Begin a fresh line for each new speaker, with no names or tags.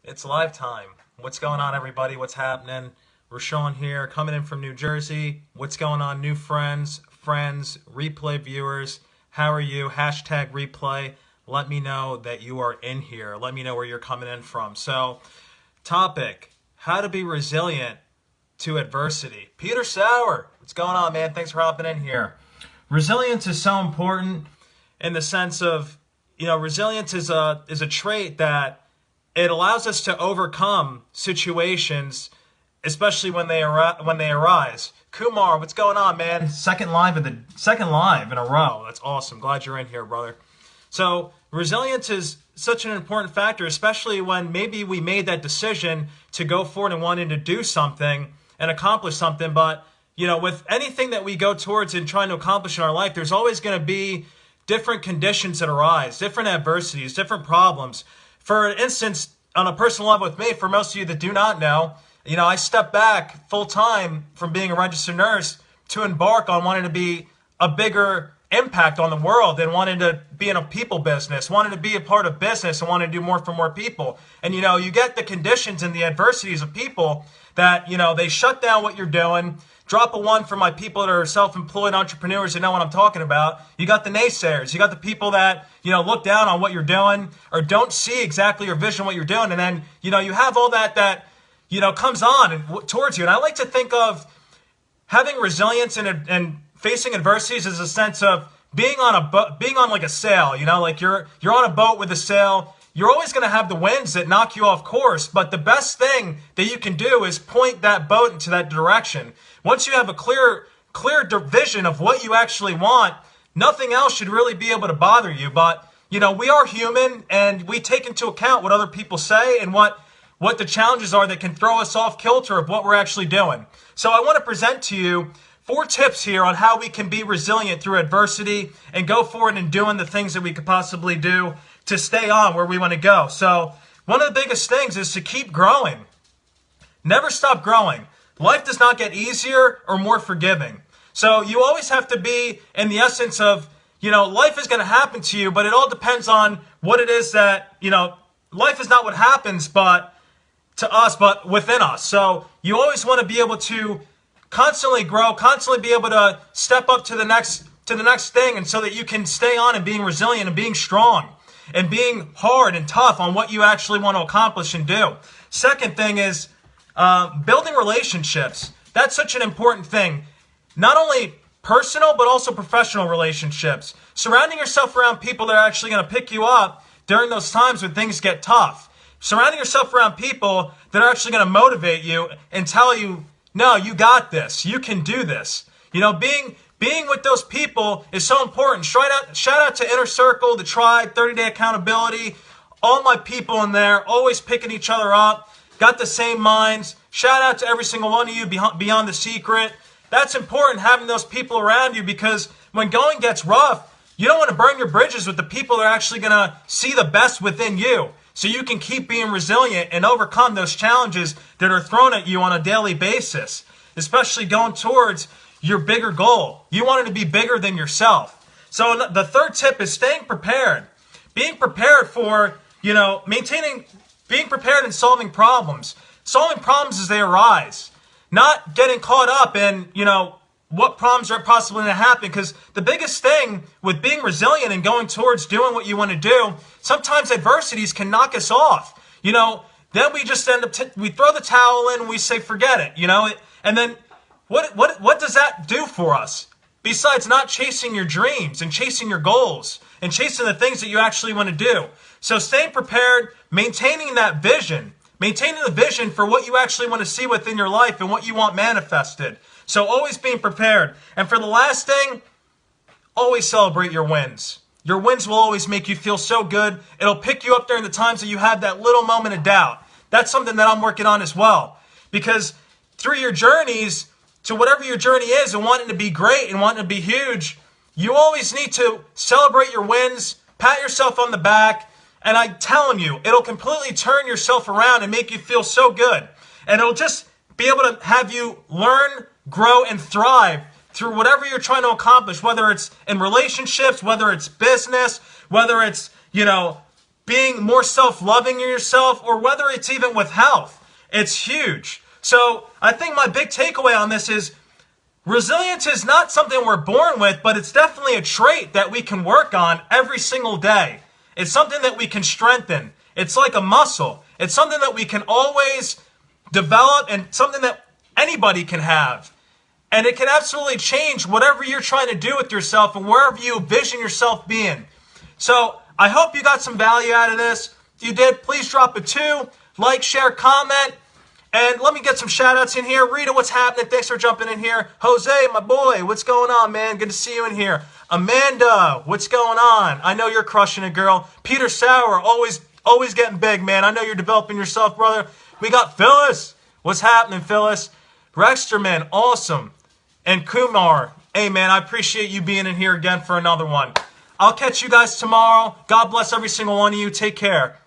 It's live time. What's going on, everybody? What's happening? Rashawn here, coming in from New Jersey. What's going on, new friends, replay viewers? How are you? Hashtag replay. Let me know that you are in here. Let me know where you're coming in from. So, topic, how to be resilient to adversity. Peter Sauer, what's going on, man? Thanks for hopping in here. Resilience is so important in the sense of, resilience is a trait that it allows us to overcome situations, especially when they arise. Kumar, what's going on, man? Second live in a row. That's awesome. Glad you're in here, brother. So resilience is such an important factor, especially when maybe we made that decision to go forward and wanting to do something and accomplish something. But, with anything that we go towards and trying to accomplish in our life, there's always going to be different conditions that arise, different adversities, different problems. For instance, on a personal level with me, for most of you that do not know, I stepped back full time from being a registered nurse to embark on wanting to be a bigger impact on the world and wanting to be in a people business, wanting to be a part of business and wanting to do more for more people. And, you get the conditions and the adversities of people that, they shut down what you're doing. Drop a one for my people that are self-employed entrepreneurs that know what I'm talking about. You got the naysayers. You got the people that, look down on what you're doing or don't see exactly your vision, what you're doing. And then, you have all that comes on and towards you. And I like to think of having resilience and facing adversities as a sense of being on like a sail, like you're on a boat with a sail. You're always going to have the winds that knock you off course, but the best thing that you can do is point that boat into that direction. Once you have a clear vision of what you actually want, nothing else should really be able to bother you. But, we are human and we take into account what other people say and what the challenges are that can throw us off kilter of what we're actually doing. So I want to present to you 4 tips here on how we can be resilient through adversity and go forward and doing the things that we could possibly do to stay on where we want to go. So one of the biggest things is to keep growing. Never stop growing. Life does not get easier or more forgiving. So you always have to be in the essence of, life is going to happen to you, but it all depends on what it is that, life is not what happens but to us, but within us. So you always want to be able to constantly grow, constantly be able to step up to the next thing, and so that you can stay on and being resilient and being strong and being hard and tough on what you actually want to accomplish and do. Second thing is building relationships. That's such an important thing. Not only personal, but also professional relationships. Surrounding yourself around people that are actually going to pick you up during those times when things get tough. Surrounding yourself around people that are actually going to motivate you and tell you, no, you got this. You can do this. Being with those people is so important. Shout out to Inner Circle, the Tribe, 30-Day Accountability. All my people in there, always picking each other up. Got the same minds. Shout out to every single one of you beyond the secret. That's important, having those people around you, because when going gets rough, you don't want to burn your bridges with the people that are actually going to see the best within you, so you can keep being resilient and overcome those challenges that are thrown at you on a daily basis, especially going towards your bigger goal. You want it to be bigger than yourself. So the third tip is staying prepared. Being prepared for, being prepared in solving problems. Solving problems as they arise. Not getting caught up in, what problems are possibly going to happen. Because the biggest thing with being resilient and going towards doing what you want to do, sometimes adversities can knock us off. Then we just end up, we throw the towel in and we say, forget it, and then what does that do for us? Besides not chasing your dreams and chasing your goals and chasing the things that you actually want to do. So staying prepared, maintaining that vision, maintaining the vision for what you actually want to see within your life and what you want manifested. So always being prepared. And for the last thing, always celebrate your wins. Your wins will always make you feel so good. It'll pick you up during the times that you have that little moment of doubt. That's something that I'm working on as well. Because through your journeys, to whatever your journey is and wanting to be great and wanting to be huge, you always need to celebrate your wins, pat yourself on the back, and I'm telling you, it'll completely turn yourself around and make you feel so good. And it'll just be able to have you learn, grow, and thrive through whatever you're trying to accomplish, whether it's in relationships, whether it's business, whether it's, being more self-loving in yourself, or whether it's even with health. It's huge. So I think my big takeaway on this is resilience is not something we're born with, but it's definitely a trait that we can work on every single day. It's something that we can strengthen. It's like a muscle. It's something that we can always develop and something that anybody can have. And it can absolutely change whatever you're trying to do with yourself and wherever you envision yourself being. So I hope you got some value out of this. If you did, please drop a 2, like, share, comment. And let me get some shout outs in here. Rita, what's happening? Thanks for jumping in here. Jose, my boy, what's going on, man? Good to see you in here. Amanda, what's going on? I know you're crushing it, girl. Peter Sauer, always getting big, man. I know you're developing yourself, brother. We got Phyllis. What's happening, Phyllis? Rexterman, awesome. And Kumar, hey, man, I appreciate you being in here again for another one. I'll catch you guys tomorrow. God bless every single one of you. Take care.